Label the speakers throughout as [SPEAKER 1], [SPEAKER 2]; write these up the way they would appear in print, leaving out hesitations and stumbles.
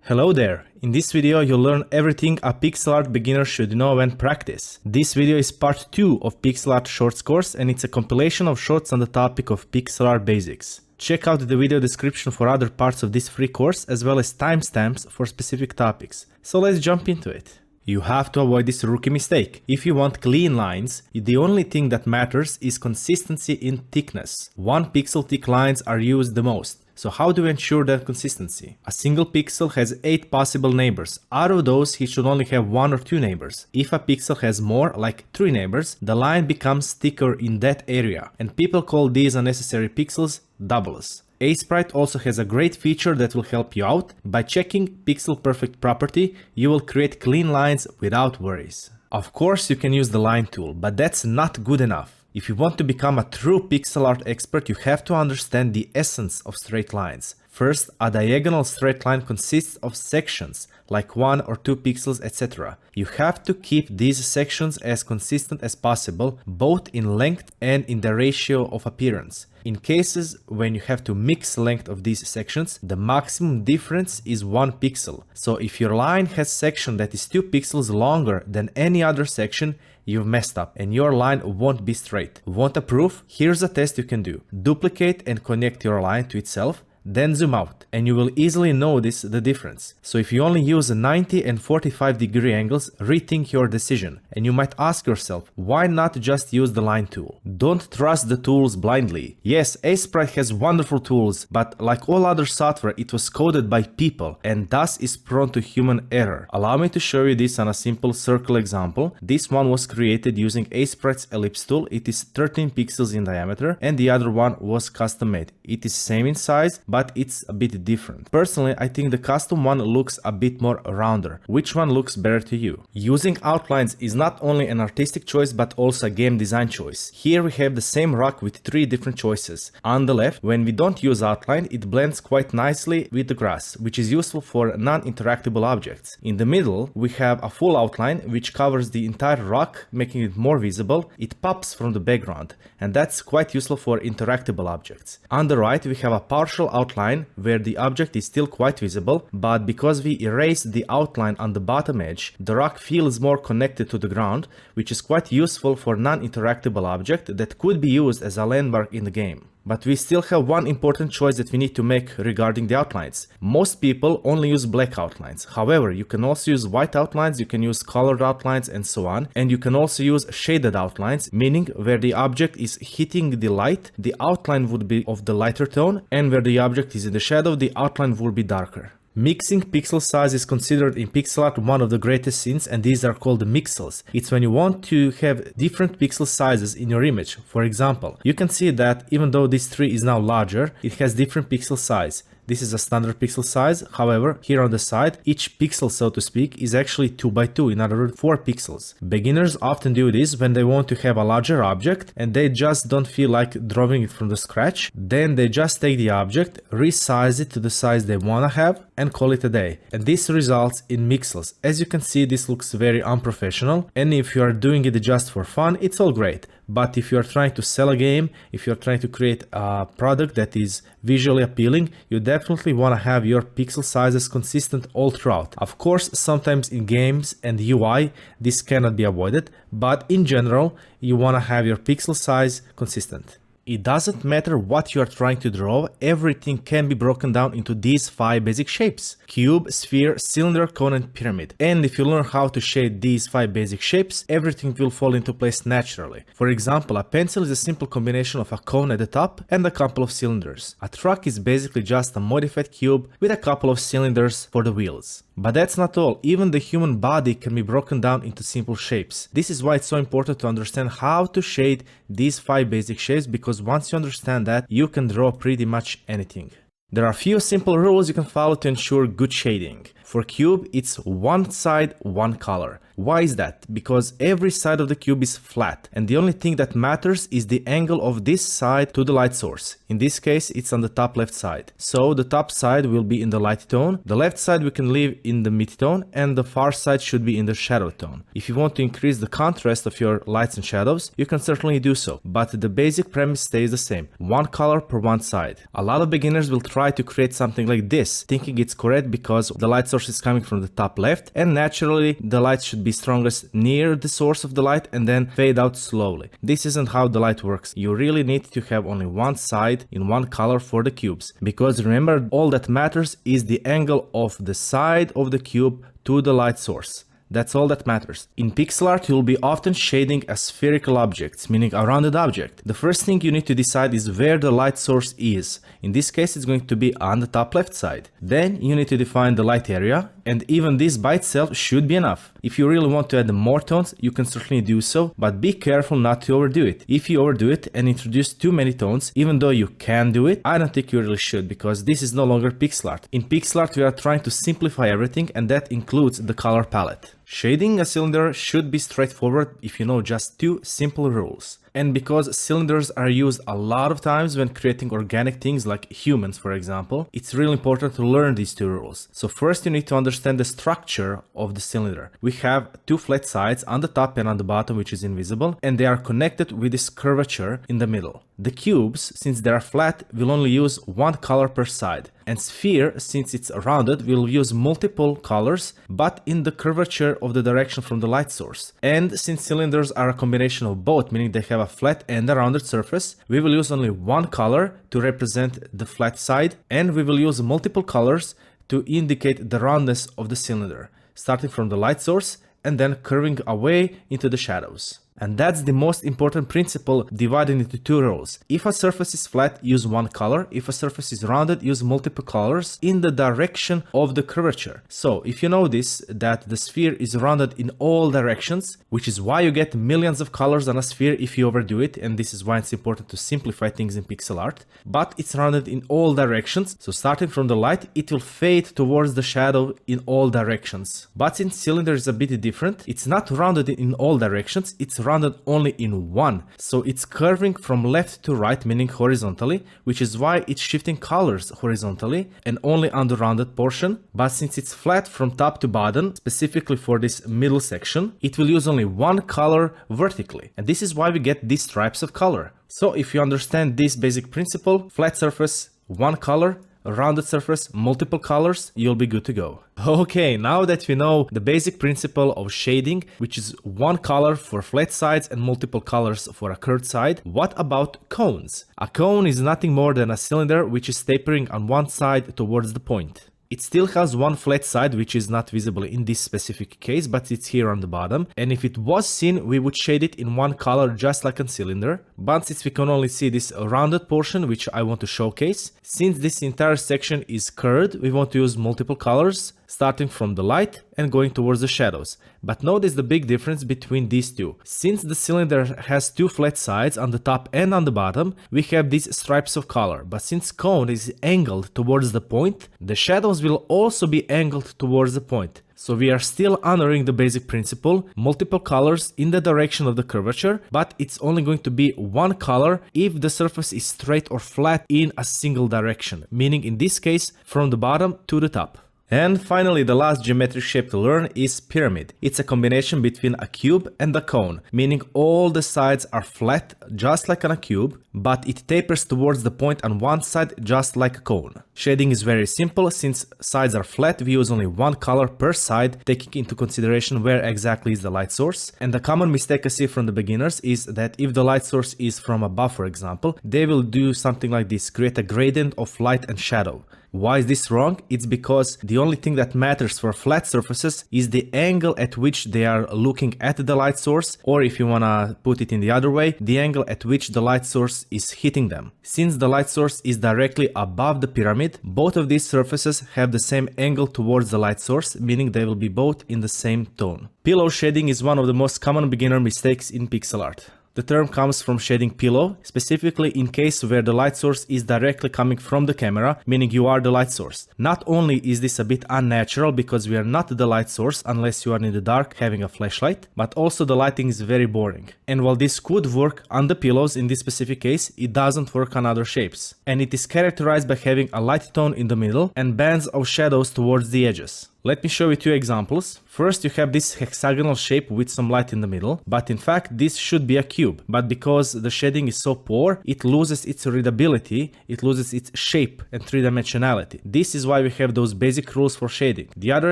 [SPEAKER 1] Hello there! In this video you'll learn everything a pixel art beginner should know and practice. This video is part 2 of Pixel Art Shorts course and it's a compilation of shorts on the topic of pixel art basics. Check out the video description for other parts of this free course as well as timestamps for specific topics. So let's jump into it. You have to avoid this rookie mistake. If you want clean lines, the only thing that matters is consistency in thickness. 1 pixel thick lines are used the most. So how do we ensure that consistency? A single pixel has 8 possible neighbors. Out of those, he should only have 1 or 2 neighbors. If a pixel has more, like 3 neighbors, the line becomes thicker in that area, and people call these unnecessary pixels doubles. Aseprite also has a great feature that will help you out. By checking pixel perfect property, you will create clean lines without worries. Of course, you can use the line tool, but that's not good enough. If you want to become a true pixel art expert, you have to understand the essence of straight lines. First, a diagonal straight line consists of sections, like 1 or 2 pixels, etc. You have to keep these sections as consistent as possible, both in length and in the ratio of appearance. In cases when you have to mix length of these sections, the maximum difference is 1 pixel. So if your line has section that is 2 pixels longer than any other section, you've messed up and your line won't be straight. Want a proof? Here's a test you can do. Duplicate and connect your line to itself, then zoom out, and you will easily notice the difference. So if you only use 90 and 45 degree angles, rethink your decision. And you might ask yourself, why not just use the line tool? Don't trust the tools blindly. Yes, Aseprite has wonderful tools, but like all other software, it was coded by people and thus is prone to human error. Allow me to show you this on a simple circle example. This one was created using Aseprite's ellipse tool. It is 13 pixels in diameter, and the other one was custom made. It is same in size, but it's a bit different. Personally, I think the custom one looks a bit more rounder. Which one looks better to you? Using outlines is not only an artistic choice but also a game design choice. Here we have the same rock with 3 different choices. On the left, when we don't use outline, it blends quite nicely with the grass, which is useful for non-interactable objects. In the middle, we have a full outline which covers the entire rock, making it more visible. It pops from the background, and that's quite useful for interactable objects. On the right, we have a partial outline where the object is still quite visible, but because we erased the outline on the bottom edge, the rock feels more connected to the ground, which is quite useful for non-interactable object that could be used as a landmark in the game. But we still have one important choice that we need to make regarding the outlines. Most people only use black outlines. However, you can also use white outlines, you can use colored outlines and so on. And you can also use shaded outlines, meaning where the object is hitting the light, the outline would be of the lighter tone, and where the object is in the shadow, the outline will be darker. Mixing pixel size is considered in pixel art one of the greatest sins, and these are called mixels. It's when you want to have different pixel sizes in your image. For example, you can see that even though this tree is now larger, it has different pixel size. This is a standard pixel size. However, here on the side, each pixel, so to speak, is actually 2 by 2, in other words, 4 pixels. Beginners often do this when they want to have a larger object and they just don't feel like drawing it from the scratch. Then they just take the object, resize it to the size they want to have, and call it a day. And this results in mixels. As you can see, this looks very unprofessional, and if you are doing it just for fun, it's all great. But if you are trying to sell a game, if you're trying to create a product that is visually appealing, you definitely want to have your pixel sizes consistent all throughout. Of course, sometimes in games and UI, this cannot be avoided, but in general, you want to have your pixel size consistent. It doesn't matter what you are trying to draw, everything can be broken down into these 5 basic shapes: cube, sphere, cylinder, cone, and pyramid. And if you learn how to shade these 5 basic shapes, everything will fall into place naturally. For example, a pencil is a simple combination of a cone at the top and a couple of cylinders. A truck is basically just a modified cube with a couple of cylinders for the wheels. But that's not all. Even the human body can be broken down into simple shapes. This is why it's so important to understand how to shade these 5 basic shapes, because once you understand that, you can draw pretty much anything. There are a few simple rules you can follow to ensure good shading. For cube, it's one side, one color. Why is that? Because every side of the cube is flat, and the only thing that matters is the angle of this side to the light source. In this case, it's on the top left side. So the top side will be in the light tone, the left side we can leave in the mid tone, and the far side should be in the shadow tone. If you want to increase the contrast of your lights and shadows, you can certainly do so, but the basic premise stays the same: one color per one side. A lot of beginners will try to create something like this, thinking it's correct because the light source is coming from the top left, and naturally the light should be strongest near the source of the light and then fade out slowly. This isn't how the light works. You really need to have only one side in one color for the cubes, because remember, all that matters is the angle of the side of the cube to the light source. That's all that matters. In pixel art, you'll be often shading a spherical object, meaning a rounded object. The first thing you need to decide is where the light source is. In this case, it's going to be on the top left side. Then you need to define the light area, and even this by itself should be enough. If you really want to add more tones, you can certainly do so, but be careful not to overdo it. If you overdo it and introduce too many tones, even though you can do it, I don't think you really should, because this is no longer pixel art. In pixel art, we are trying to simplify everything, and that includes the color palette. Shading a cylinder should be straightforward if you know just two simple rules. And because cylinders are used a lot of times when creating organic things like humans, for example, it's really important to learn these two rules. So first you need to understand the structure of the cylinder. We have two flat sides on the top and on the bottom, which is invisible, and they are connected with this curvature in the middle. The cubes, since they are flat, will only use one color per side. And sphere, since it's rounded, will use multiple colors, but in the curvature of the direction from the light source. And since cylinders are a combination of both, meaning they have a flat and a rounded surface, we will use only one color to represent the flat side, and we will use multiple colors to indicate the roundness of the cylinder, starting from the light source and then curving away into the shadows. And that's the most important principle, divided into two rows. If a surface is flat, use one color. If a surface is rounded, use multiple colors in the direction of the curvature. So if you notice that the sphere is rounded in all directions, which is why you get millions of colors on a sphere if you overdo it, and this is why it's important to simplify things in pixel art, but it's rounded in all directions. So starting from the light, it will fade towards the shadow in all directions. But since cylinder is a bit different, it's not rounded in all directions, it's rounded only in one, so it's curving from left to right, meaning horizontally, which is why it's shifting colors horizontally and only on the rounded portion. But since it's flat from top to bottom, specifically for this middle section, it will use only one color vertically, and this is why we get these stripes of color. So if you understand this basic principle, flat surface, one color, rounded surface, multiple colors, you'll be good to go. Okay, now that we know the basic principle of shading, which is one color for flat sides and multiple colors for a curved side, what about cones? A cone is nothing more than a cylinder which is tapering on one side towards the point. It still has one flat side, which is not visible in this specific case, but it's here on the bottom. And if it was seen, we would shade it in one color, just like a cylinder. But since we can only see this rounded portion, which I want to showcase, since this entire section is curved, we want to use multiple colors, starting from the light and going towards the shadows. But notice the big difference between these two. Since the cylinder has two flat sides on the top and on the bottom, we have these stripes of color. But since cone is angled towards the point, the shadows will also be angled towards the point. So we are still honoring the basic principle, multiple colors in the direction of the curvature, but it's only going to be one color if the surface is straight or flat in a single direction, meaning in this case from the bottom to the top. And finally, the last geometric shape to learn is pyramid. It's a combination between a cube and a cone, meaning all the sides are flat, just like on a cube, but it tapers towards the point on one side, just like a cone. Shading is very simple. Since sides are flat, we use only one color per side, taking into consideration where exactly is the light source. And the common mistake I see from the beginners is that if the light source is from above, for example, they will do something like this, create a gradient of light and shadow. Why is this wrong? It's because the only thing that matters for flat surfaces is the angle at which they are looking at the light source, or if you wanna put it in the other way, the angle at which the light source is hitting them. Since the light source is directly above the pyramid, both of these surfaces have the same angle towards the light source, meaning they will be both in the same tone. Pillow shading is one of the most common beginner mistakes in pixel art. The term comes from shading pillow, specifically in case where the light source is directly coming from the camera, meaning you are the light source. Not only is this a bit unnatural because we are not the light source unless you are in the dark having a flashlight, but also the lighting is very boring. And while this could work on the pillows in this specific case, it doesn't work on other shapes. And it is characterized by having a light tone in the middle and bands of shadows towards the edges. Let me show you two examples. First, you have this hexagonal shape with some light in the middle, but in fact this should be a cube. But because the shading is so poor, it loses its readability, it loses its shape and three-dimensionality. This is why we have those basic rules for shading. The other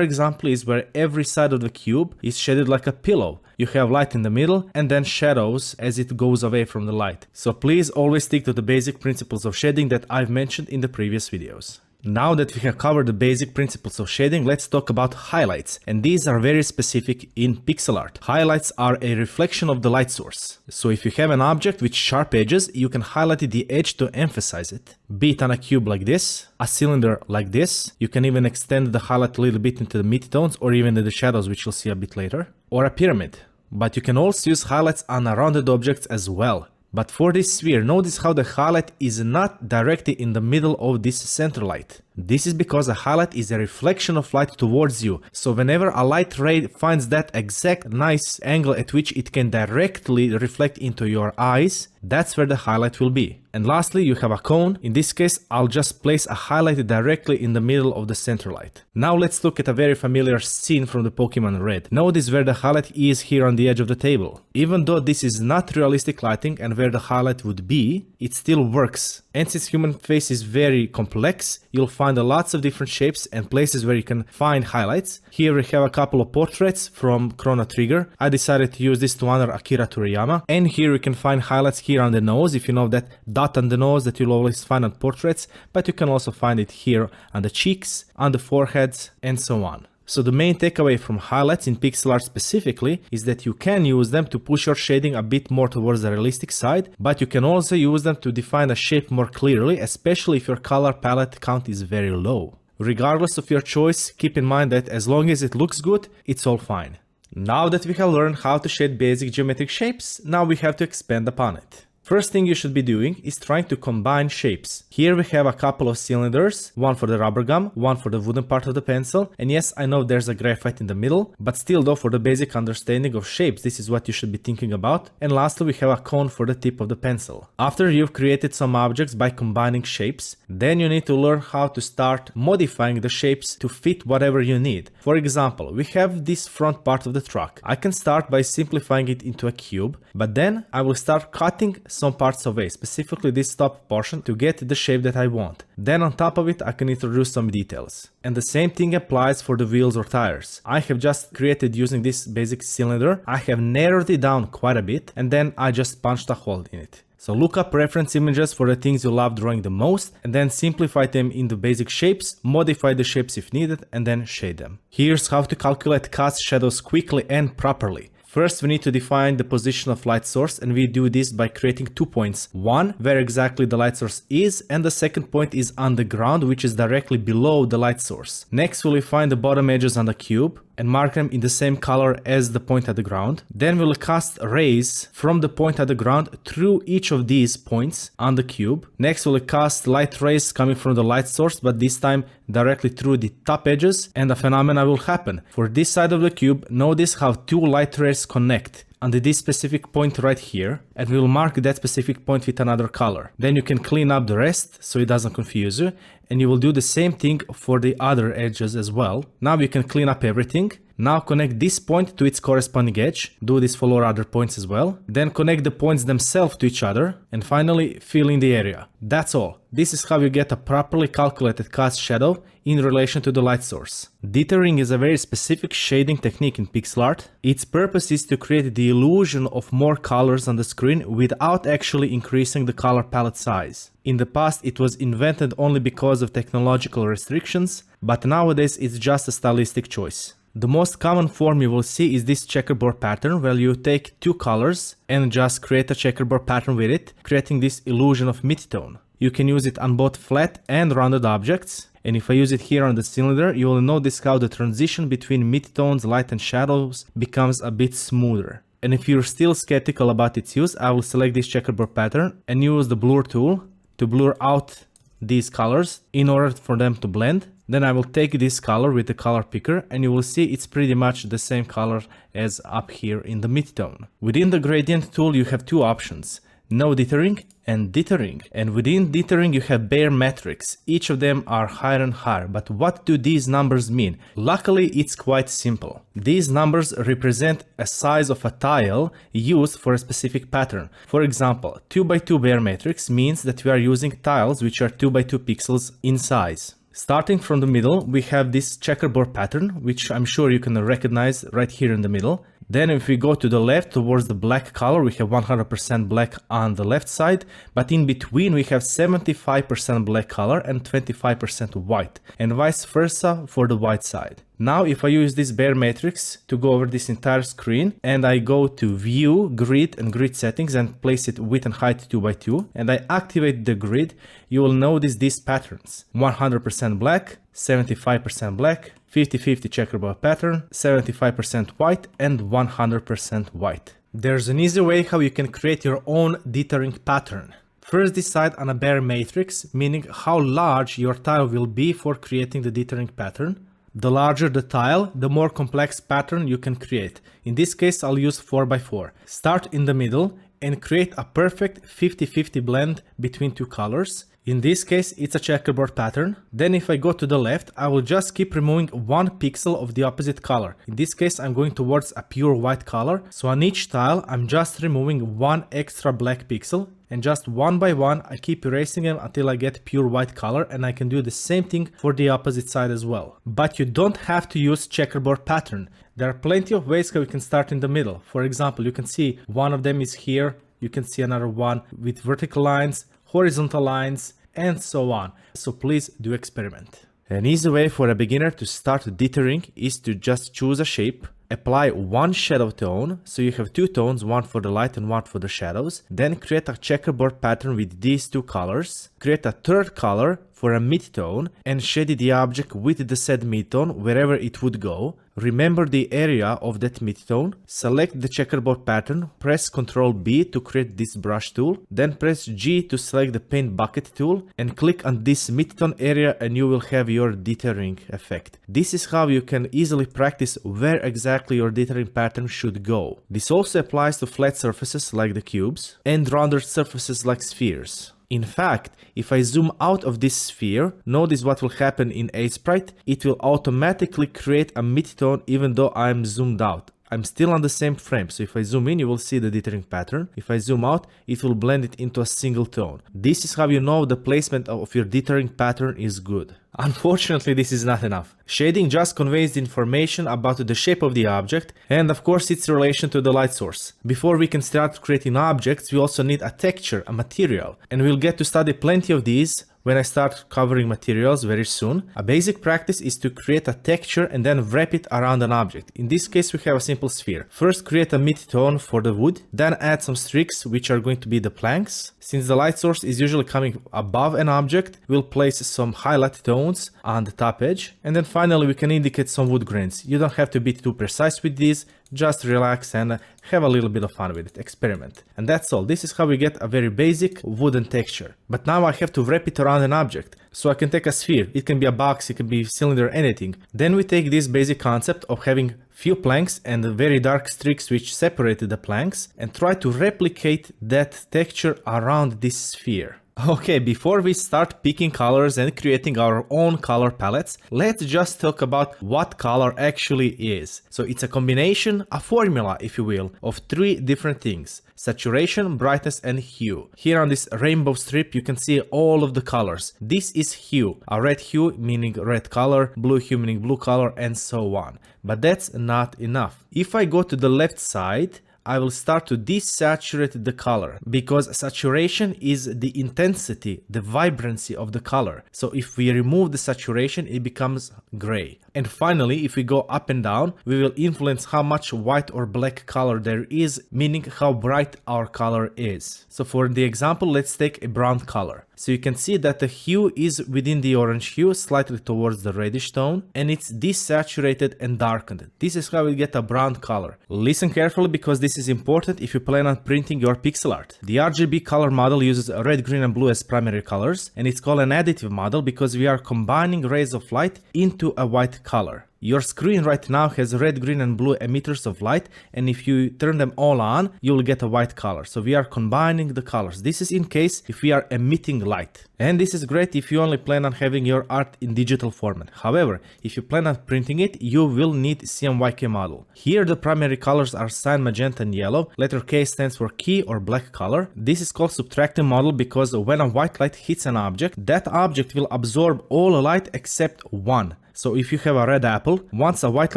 [SPEAKER 1] example is where every side of the cube is shaded like a pillow. You have light in the middle and then shadows as it goes away from the light. So please always stick to the basic principles of shading that I've mentioned in the previous videos. Now that we have covered the basic principles of shading, let's talk about highlights. And these are very specific in pixel art. Highlights are a reflection of the light source. So if you have an object with sharp edges, you can highlight the edge to emphasize it. Be it on a cube like this, a cylinder like this. You can even extend the highlight a little bit into the midtones or even the shadows, which you'll see a bit later. Or a pyramid. But you can also use highlights on rounded objects as well. But for this sphere, notice how the highlight is not directly in the middle of this center light. This is because a highlight is a reflection of light towards you. So whenever a light ray finds that exact nice angle at which it can directly reflect into your eyes, that's where the highlight will be. And lastly, you have a cone. In this case, I'll just place a highlight directly in the middle of the center light. Now let's look at a very familiar scene from the Pokemon Red. Notice where the highlight is here on the edge of the table. Even though this is not realistic lighting and where the highlight would be, it still works. And since human face is very complex, you'll find lots of different shapes and places where you can find highlights. Here we have a couple of portraits from Chrono Trigger. I decided to use this to honor Akira Toriyama. And here you can find highlights here on the nose, if you know that dot on the nose that you'll always find on portraits, but you can also find it here on the cheeks, on the foreheads, and so on. So the main takeaway from highlights in pixel art specifically is that you can use them to push your shading a bit more towards the realistic side, but you can also use them to define a shape more clearly, especially if your color palette count is very low. Regardless of your choice, keep in mind that as long as it looks good, it's all fine. Now that we have learned how to shade basic geometric shapes, now we have to expand upon it. First thing you should be doing is trying to combine shapes. Here we have a couple of cylinders, one for the rubber gum, one for the wooden part of the pencil. And yes, I know there's a graphite in the middle, but still though, for the basic understanding of shapes, this is what you should be thinking about. And lastly, we have a cone for the tip of the pencil. After you've created some objects by combining shapes, then you need to learn how to start modifying the shapes to fit whatever you need. For example, we have this front part of the truck. I can start by simplifying it into a cube, but then I will start cutting some parts away, specifically this top portion, to get the shape that I want. Then on top of it, I can introduce some details. And the same thing applies for the wheels or tires. I have just created using this basic cylinder. I have narrowed it down quite a bit, and then I just punched a hole in it. So look up reference images for the things you love drawing the most, and then simplify them into basic shapes, modify the shapes if needed, and then shade them. Here's how to calculate cast shadows quickly and properly. First, we need to define the position of light source, and we do this by creating 2 points. One, where exactly the light source is, and the second point is on the ground, which is directly below the light source. Next, we'll find the bottom edges on the cube and mark them in the same color as the point at the ground. Then we'll cast rays from the point at the ground through each of these points on the cube. Next, we'll cast light rays coming from the light source, but this time directly through the top edges, and a phenomena will happen. For this side of the cube, notice how 2 light rays connect under this specific point right here, and we'll mark that specific point with another color. Then you can clean up the rest so it doesn't confuse you, and you will do the same thing for the other edges as well. Now you can clean up everything. Now connect this point to its corresponding edge. Do this for all other points as well. Then connect the points themselves to each other, and finally fill in the area. That's all. This is how you get a properly calculated cast shadow in relation to the light source. Dithering is a very specific shading technique in pixel art. Its purpose is to create the illusion of more colors on the screen without actually increasing the color palette size. In the past, it was invented only because of technological restrictions, but nowadays it's just a stylistic choice. The most common form you will see is this checkerboard pattern, where you take 2 colors and just create a checkerboard pattern with it, creating this illusion of mid-tone. You can use it on both flat and rounded objects. And if I use it here on the cylinder, you will notice how the transition between mid-tones, light and shadows becomes a bit smoother. And if you're still skeptical about its use, I will select this checkerboard pattern and use the blur tool to blur out these colors in order for them to blend. Then I will take this color with the color picker and you will see it's pretty much the same color as up here in the midtone. Within the gradient tool you have two options, no dithering and dithering. And within dithering you have bare metrics. Each of them are higher and higher. But what do these numbers mean? Luckily it's quite simple. These numbers represent a size of a tile used for a specific pattern. For example, 2x2 bare matrix means that we are using tiles which are 2x2 pixels in size. Starting from the middle, we have this checkerboard pattern, which I'm sure you can recognize right here in the middle. Then if we go to the left towards the black color, we have 100% black on the left side, but in between we have 75% black color and 25% white, and vice versa for the white side. Now if I use this bare matrix to go over this entire screen and I go to view, grid and grid settings and place it width and height 2x2 and I activate the grid, you will notice these patterns: 100% black, 75% black, 50-50 checkerboard pattern, 75% white and 100% white. There's an easy way how you can create your own dithering pattern. First decide on a bare matrix, meaning how large your tile will be for creating the dithering pattern. The larger the tile, the more complex pattern you can create. In this case, I'll use 4x4. Start in the middle and create a perfect 50-50 blend between two colors. In this case, it's a checkerboard pattern. Then if I go to the left, I will just keep removing 1 pixel of the opposite color. In this case, I'm going towards a pure white color. So on each tile, I'm just removing 1 extra black pixel. And just one by one, I keep erasing them until I get pure white color, and I can do the same thing for the opposite side as well. But you don't have to use checkerboard pattern. There are plenty of ways how you can start in the middle. For example, you can see one of them is here. You can see another one with vertical lines, horizontal lines, and so on. So please do experiment. An easy way for a beginner to start dithering is to just choose a shape, apply one shadow tone, so you have two tones, one for the light and one for the shadows. Then create a checkerboard pattern with these two colors. Create a third color for a midtone and shade the object with the said midtone wherever it would go. Remember the area of that midtone. Select the checkerboard pattern, press Ctrl B to create this brush tool, then press G to select the paint bucket tool and click on this midtone area and you will have your dithering effect. This is how you can easily practice where exactly your dithering pattern should go. This also applies to flat surfaces like the cubes and rounded surfaces like spheres. In fact, if I zoom out of this sphere, notice what will happen in Aseprite. It will automatically create a midtone even though I'm zoomed out. I'm still on the same frame, so if I zoom in, you will see the dithering pattern. If I zoom out, it will blend it into a single tone. This is how you know the placement of your dithering pattern is good. Unfortunately, this is not enough. Shading just conveys the information about the shape of the object and of course its relation to the light source. Before we can start creating objects, we also need a texture, a material, and we'll get to study plenty of these when I start covering materials very soon. A basic practice is to create a texture and then wrap it around an object. In this case, we have a simple sphere. First, create a midtone for the wood, then add some streaks, which are going to be the planks. Since the light source is usually coming above an object, we'll place some highlight tones on the top edge. And then finally, we can indicate some wood grains. You don't have to be too precise with these. Just relax and have a little bit of fun with it, experiment. And that's all. This is how we get a very basic wooden texture. But now I have to wrap it around an object. So I can take a sphere, it can be a box, it can be a cylinder, anything. Then we take this basic concept of having few planks and very dark streaks which separated the planks and try to replicate that texture around this sphere. Okay, before we start picking colors and creating our own color palettes, let's just talk about what color actually is. So it's a combination, a formula, if you will, of 3 different things: saturation, brightness, and hue. Here on this rainbow strip, you can see all of the colors. This is hue, a red hue meaning red color, blue hue meaning blue color, and so on. But that's not enough. If I go to the left side, I will start to desaturate the color, because saturation is the intensity, the vibrancy of the color. So if we remove the saturation, it becomes gray. And finally, if we go up and down, we will influence how much white or black color there is, meaning how bright our color is. So for the example, let's take a brown color. So you can see that the hue is within the orange hue, slightly towards the reddish tone, and it's desaturated and darkened. This is how we get a brown color. Listen carefully because this is important if you plan on printing your pixel art. The RGB color model uses red, green and blue as primary colors, and it's called an additive model because we are combining rays of light into a white color. Your screen right now has red, green and blue emitters of light, and if you turn them all on, you will get a white color. So we are combining the colors. This is in case if we are emitting light. And this is great if you only plan on having your art in digital format. However, if you plan on printing it, you will need CMYK model. Here the primary colors are cyan, magenta and yellow. Letter K stands for key or black color. This is called subtracting model because when a white light hits an object, that object will absorb all light except one. So if you have a red apple, once a white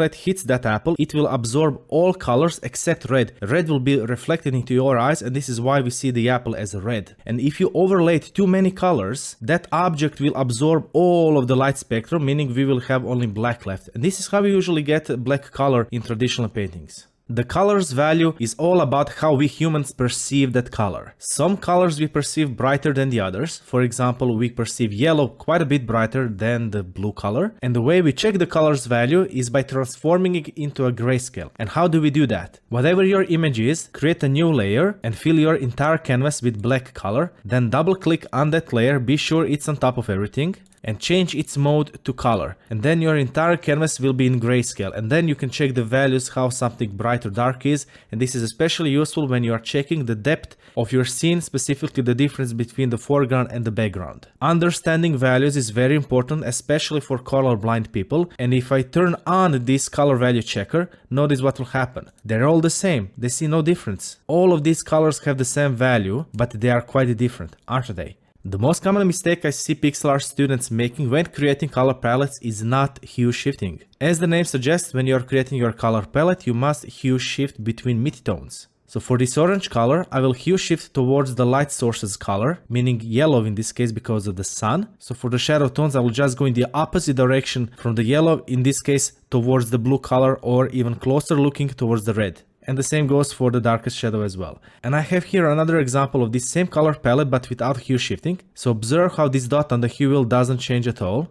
[SPEAKER 1] light hits that apple, it will absorb all colors except red. Red will be reflected into your eyes, and this is why we see the apple as red. And if you overlay too many colors, that object will absorb all of the light spectrum, meaning we will have only black left. And this is how we usually get black color in traditional paintings. The color's value is all about how we humans perceive that color. Some colors we perceive brighter than the others. For example, we perceive yellow quite a bit brighter than the blue color. And the way we check the color's value is by transforming it into a grayscale. And how do we do that? Whatever your image is, create a new layer and fill your entire canvas with black color. Then double click on that layer, be sure it's on top of everything, and change its mode to color, and then your entire canvas will be in grayscale, and then you can check the values how something bright or dark is, and this is especially useful when you are checking the depth of your scene, specifically the difference between the foreground and the background. Understanding values is very important, especially for colorblind people, and if I turn on this color value checker, notice what will happen. They're all the same, they see no difference. All of these colors have the same value, but they are quite different, aren't they? The most common mistake I see pixel art students making when creating color palettes is not hue shifting. As the name suggests, when you are creating your color palette, you must hue shift between midtones. So for this orange color, I will hue shift towards the light source's color, meaning yellow in this case because of the sun. So for the shadow tones, I will just go in the opposite direction from the yellow, in this case towards the blue color, or even closer looking towards the red. And the same goes for the darkest shadow as well. And I have here another example of this same color palette but without hue shifting. So observe how this dot on the hue wheel doesn't change at all.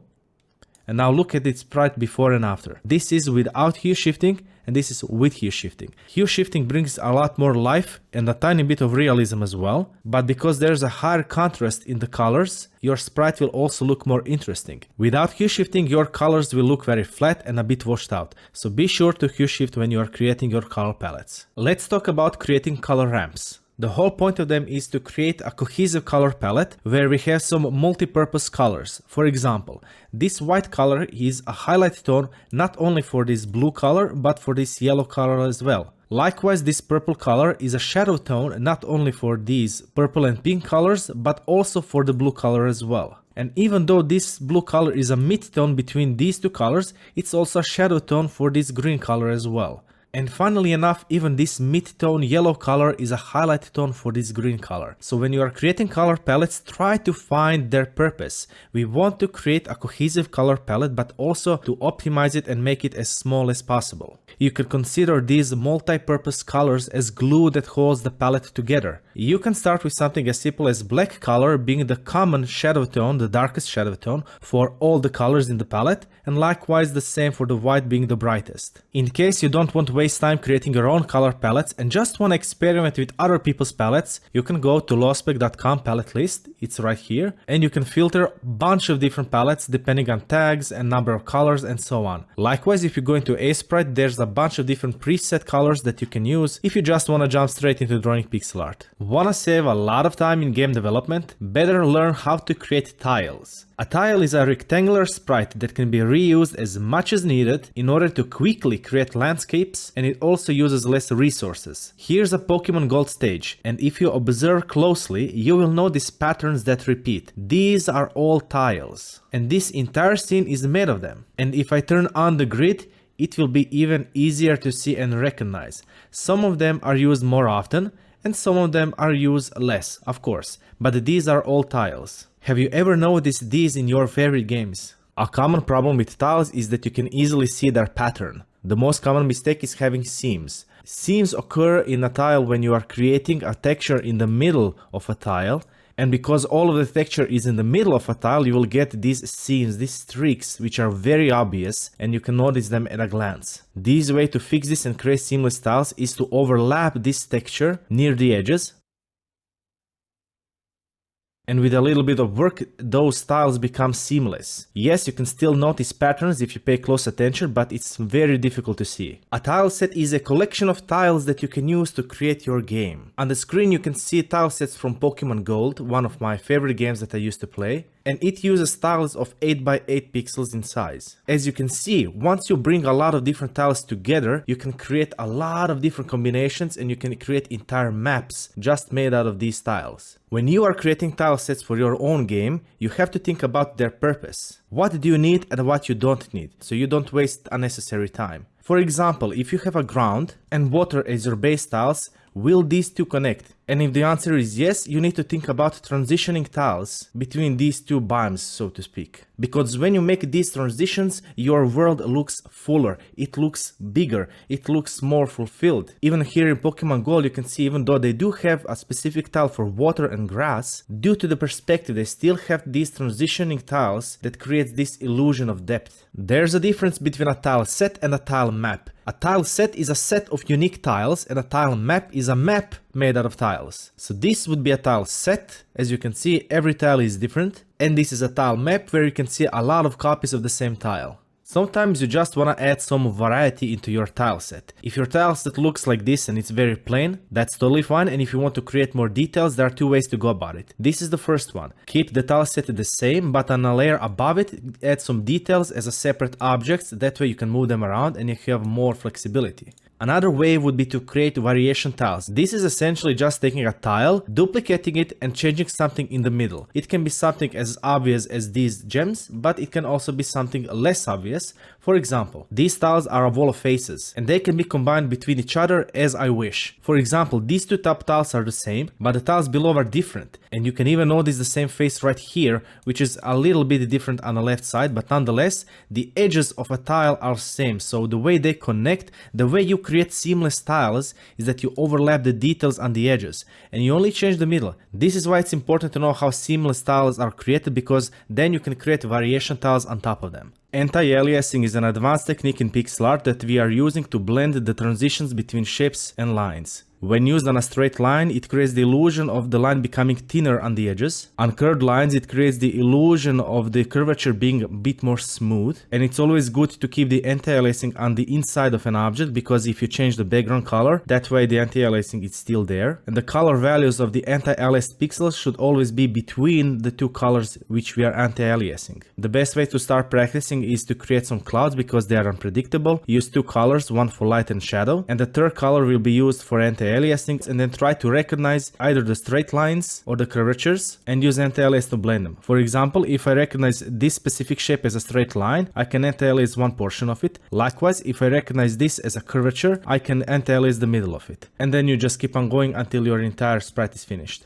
[SPEAKER 1] And now look at its sprite before and after. This is without hue shifting and this is with hue shifting. Hue shifting brings a lot more life and a tiny bit of realism as well. But because there's a higher contrast in the colors, your sprite will also look more interesting. Without hue shifting, your colors will look very flat and a bit washed out. So be sure to hue shift when you are creating your color palettes. Let's talk about creating color ramps. The whole point of them is to create a cohesive color palette where we have some multi-purpose colors. For example, this white color is a highlight tone not only for this blue color but for this yellow color as well. Likewise, this purple color is a shadow tone not only for these purple and pink colors but also for the blue color as well. And even though this blue color is a mid-tone between these two colors, it's also a shadow tone for this green color as well. And funnily enough, even this mid-tone yellow color is a highlight tone for this green color. So when you are creating color palettes, try to find their purpose. We want to create a cohesive color palette, but also to optimize it and make it as small as possible. You can consider these multi-purpose colors as glue that holds the palette together. You can start with something as simple as black color being the common shadow tone, the darkest shadow tone for all the colors in the palette, and likewise the same for the white being the brightest. In case you don't want to waste time creating your own color palettes and just want to experiment with other people's palettes, you can go to lowspec.com palette list, it's right here, and you can filter a bunch of different palettes depending on tags and number of colors and so on. Likewise, if you go into Aseprite, there's a bunch of different preset colors that you can use if you just want to jump straight into drawing pixel art. Want to save a lot of time in game development? Better learn how to create tiles. A tile is a rectangular sprite that can be reused as much as needed in order to quickly create landscapes, and it also uses less resources. Here's a Pokemon Gold stage, and if you observe closely, you will notice patterns that repeat. These are all tiles, and this entire scene is made of them. And if I turn on the grid, it will be even easier to see and recognize. Some of them are used more often, and some of them are used less, of course, but these are all tiles. Have you ever noticed these in your favorite games? A common problem with tiles is that you can easily see their pattern. The most common mistake is having seams. Seams occur in a tile when you are creating a texture in the middle of a tile, And because all of the texture is in the middle of a tile, you will get these seams, these streaks, which are very obvious and you can notice them at a glance. The easy way to fix this and create seamless tiles is to overlap this texture near the edges. And with a little bit of work, those tiles become seamless. Yes, you can still notice patterns if you pay close attention, but it's very difficult to see. A tile set is a collection of tiles that you can use to create your game. On the screen you can see tile sets from Pokemon Gold, one of my favorite games that I used to play. And it uses tiles of 8 by 8 pixels in size. As you can see, once you bring a lot of different tiles together, you can create a lot of different combinations and you can create entire maps just made out of these tiles. When you are creating tile sets for your own game, you have to think about their purpose. What do you need and what you don't need, so you don't waste unnecessary time. For example, if you have a ground and water as your base tiles, will these two connect? And if the answer is yes, you need to think about transitioning tiles between these two biomes, so to speak. Because when you make these transitions, your world looks fuller, it looks bigger, it looks more fulfilled. Even here in Pokemon Gold, you can see even though they do have a specific tile for water and grass, due to the perspective, they still have these transitioning tiles that creates this illusion of depth. There's a difference between a tile set and a tile map. A tile set is a set of unique tiles and a tile map is a map made out of tiles. So this would be a tile set. As you can see, every tile is different. And this is a tile map where you can see a lot of copies of the same tile. Sometimes you just want to add some variety into your tile set. If your tile set looks like this and it's very plain, that's totally fine. And if you want to create more details, there are two ways to go about it. This is the first one. Keep the tile set the same, but on a layer above it, add some details as a separate objects. That way you can move them around and you have more flexibility. Another way would be to create variation tiles. This is essentially just taking a tile, duplicating it and changing something in the middle. It can be something as obvious as these gems, but it can also be something less obvious. For example, these tiles are a wall of faces and they can be combined between each other as I wish. For example, these two top tiles are the same, but the tiles below are different. And you can even notice the same face right here, which is a little bit different on the left side, but nonetheless, the edges of a tile are same. So the way they connect, the way you create seamless tiles is that you overlap the details on the edges and you only change the middle. This is why it's important to know how seamless tiles are created, because then you can create variation tiles on top of them. Anti-Aliasing is an advanced technique in pixel art that we are using to blend the transitions between shapes and lines. When used on a straight line, it creates the illusion of the line becoming thinner on the edges. On curved lines, it creates the illusion of the curvature being a bit more smooth. And it's always good to keep the anti-aliasing on the inside of an object, because if you change the background color, that way the anti-aliasing is still there. And the color values of the anti-aliased pixels should always be between the two colors which we are anti-aliasing. The best way to start practicing is to create some clouds because they are unpredictable. Use two colors, one for light and shadow, and the third color will be used for anti-aliasing, and then try to recognize either the straight lines or the curvatures and use anti-alias to blend them. For example, if I recognize this specific shape as a straight line, I can anti-alias one portion of it. Likewise, if I recognize this as a curvature, I can anti-alias the middle of it. And then you just keep on going until your entire sprite is finished.